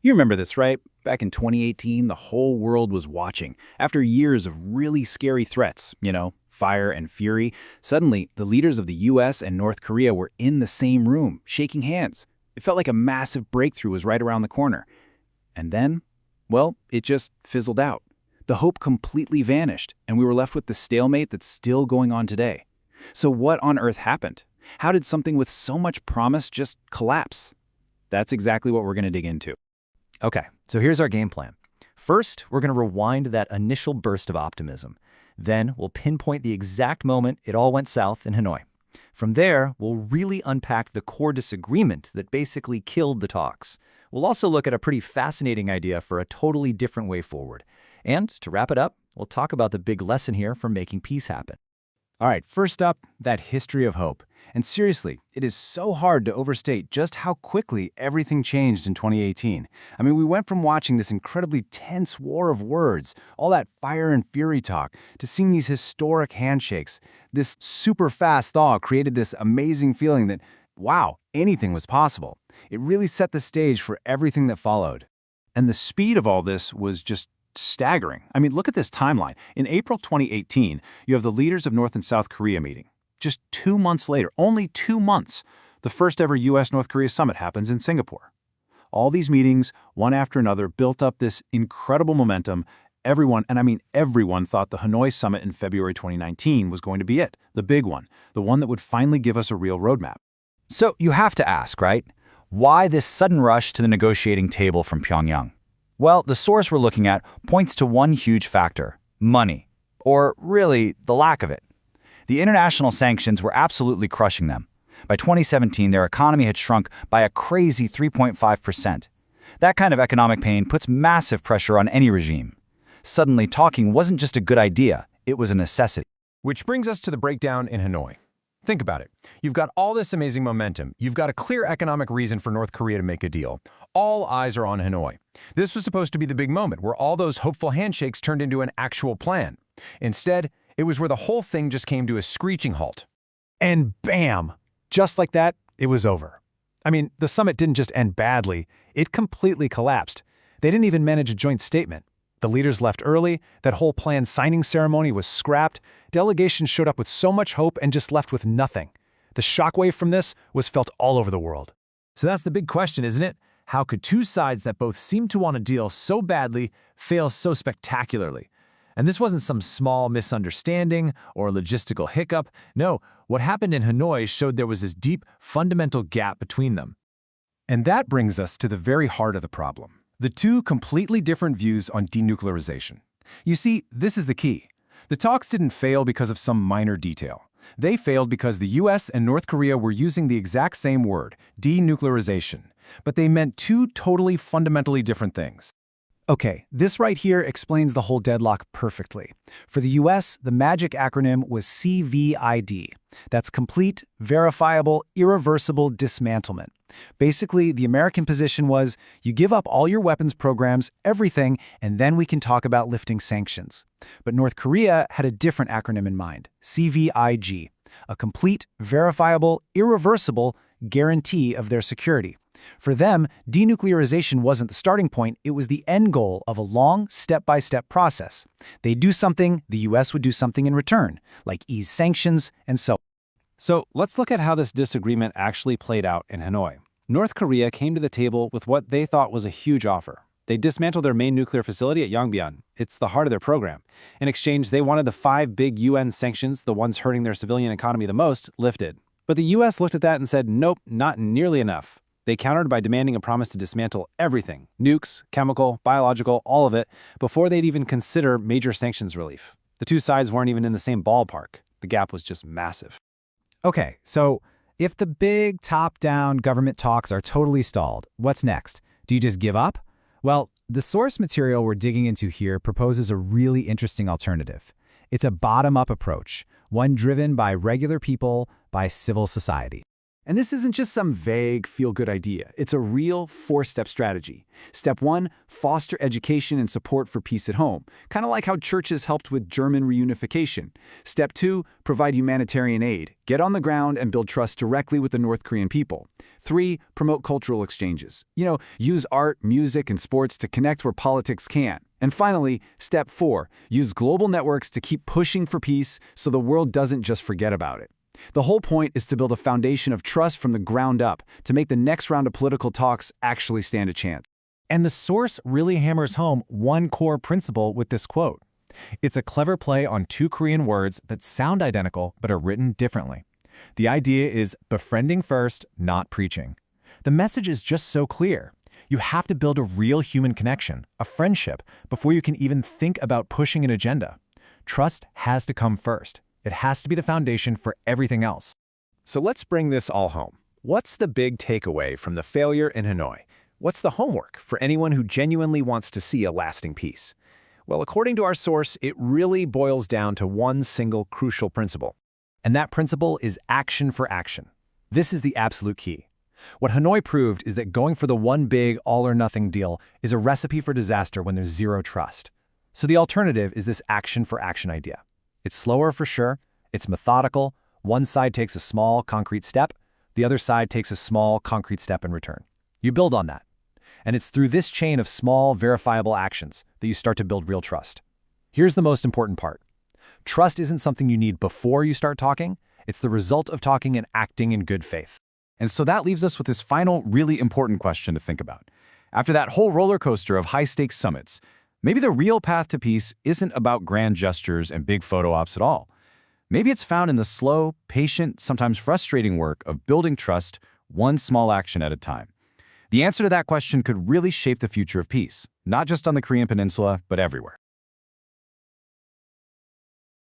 You remember this, right? Back in 2018, the whole world was watching. After years of really scary threats, fire and fury, suddenly the leaders of the US and North Korea were in the same room, shaking hands. It felt like a massive breakthrough was right around the corner. And then, well, it just fizzled out. The hope completely vanished, and we were left with the stalemate that's still going on today. So what on earth happened? How did something with so much promise just collapse? That's exactly what we're going to dig into. Okay, so here's our game plan. First, we're going to rewind that initial burst of optimism. Then we'll pinpoint the exact moment it all went south in Hanoi. From there, we'll really unpack the core disagreement that basically killed the talks. We'll also look at a pretty fascinating idea for a totally different way forward. And to wrap it up, we'll talk about the big lesson here for making peace happen. All right, first up, that history of hope. And seriously, it is so hard to overstate just how quickly everything changed in 2018. I mean, we went from watching this incredibly tense war of words, all that fire and fury talk, to seeing these historic handshakes. This super fast thaw created this amazing feeling that, wow, anything was possible. It really set the stage for everything that followed. And the speed of all this was just staggering. I mean, look at this timeline. In April 2018, you have the leaders of North and South Korea meeting. Just 2 months later, only 2 months, the first ever U.S.-North Korea summit happens in Singapore. All these meetings, one after another, built up this incredible momentum. Everyone, and I mean everyone, thought the Hanoi summit in February 2019 was going to be it, the big one, the one that would finally give us a real roadmap. So you have to ask, right? Why this sudden rush to the negotiating table from Pyongyang? Well, the source we're looking at points to one huge factor: money. Or really, the lack of it. The international sanctions were absolutely crushing them. By 2017, their economy had shrunk by a crazy 3.5%. That kind of economic pain puts massive pressure on any regime. Suddenly, talking wasn't just a good idea, it was a necessity. Which brings us to the breakdown in Hanoi. Think about it. You've got all this amazing momentum. You've got a clear economic reason for North Korea to make a deal. All eyes are on Hanoi. This was supposed to be the big moment where all those hopeful handshakes turned into an actual plan. Instead, it was where the whole thing just came to a screeching halt. And bam! Just like that, it was over. I mean, the summit didn't just end badly, it completely collapsed. They didn't even manage a joint statement. The leaders left early, that whole planned signing ceremony was scrapped, delegations showed up with so much hope and just left with nothing. The shockwave from this was felt all over the world. So that's the big question, isn't it? How could two sides that both seemed to want a deal so badly fail so spectacularly? And this wasn't some small misunderstanding or logistical hiccup. No, what happened in Hanoi showed there was this deep, fundamental gap between them. And that brings us to the very heart of the problem: the two completely different views on denuclearization. You see, this is the key. The talks didn't fail because of some minor detail. They failed because the US and North Korea were using the exact same word, denuclearization, but they meant two totally fundamentally different things. Okay, this right here explains the whole deadlock perfectly. For the US, the magic acronym was CVID. That's Complete, Verifiable, Irreversible Dismantlement. Basically, the American position was, you give up all your weapons programs, everything, and then we can talk about lifting sanctions. But North Korea had a different acronym in mind, CVIG, a Complete, Verifiable, Irreversible Guarantee of their security. For them, denuclearization wasn't the starting point, it was the end goal of a long, step-by-step process. They'd do something, the US would do something in return, like ease sanctions and so on. So let's look at how this disagreement actually played out in Hanoi. North Korea came to the table with what they thought was a huge offer. They dismantled their main nuclear facility at Yongbyon. It's the heart of their program. In exchange, they wanted the 5 big UN sanctions, the ones hurting their civilian economy the most, lifted. But the US looked at that and said, nope, not nearly enough. They countered by demanding a promise to dismantle everything, nukes, chemical, biological, all of it, before they'd even consider major sanctions relief. The two sides weren't even in the same ballpark. The gap was just massive. Okay, so if the big top-down government talks are totally stalled, what's next? Do you just give up? Well, the source material we're digging into here proposes a really interesting alternative. It's a bottom-up approach, one driven by regular people, by civil society. And this isn't just some vague, feel-good idea. It's a real 4-step strategy. Step 1, foster education and support for peace at home, kind of like how churches helped with German reunification. Step 2, provide humanitarian aid. Get on the ground and build trust directly with the North Korean people. 3, promote cultural exchanges. Use art, music, and sports to connect where politics can't. And finally, step 4, use global networks to keep pushing for peace so the world doesn't just forget about it. The whole point is to build a foundation of trust from the ground up to make the next round of political talks actually stand a chance. And the source really hammers home one core principle with this quote. It's a clever play on 2 Korean words that sound identical but are written differently. The idea is befriending first, not preaching. The message is just so clear. You have to build a real human connection, a friendship, before you can even think about pushing an agenda. Trust has to come first. It has to be the foundation for everything else. So let's bring this all home. What's the big takeaway from the failure in Hanoi? What's the homework for anyone who genuinely wants to see a lasting peace? Well, according to our source, it really boils down to one single crucial principle. And that principle is action for action. This is the absolute key. What Hanoi proved is that going for the one big all-or-nothing deal is a recipe for disaster when there's zero trust. So the alternative is this action for action idea. It's slower for sure, it's methodical, one side takes a small, concrete step, the other side takes a small, concrete step in return. You build on that. And it's through this chain of small, verifiable actions that you start to build real trust. Here's the most important part. Trust isn't something you need before you start talking, it's the result of talking and acting in good faith. And so that leaves us with this final, really important question to think about. After that whole roller coaster of high-stakes summits, maybe the real path to peace isn't about grand gestures and big photo ops at all. Maybe it's found in the slow, patient, sometimes frustrating work of building trust one small action at a time. The answer to that question could really shape the future of peace, not just on the Korean Peninsula, but everywhere.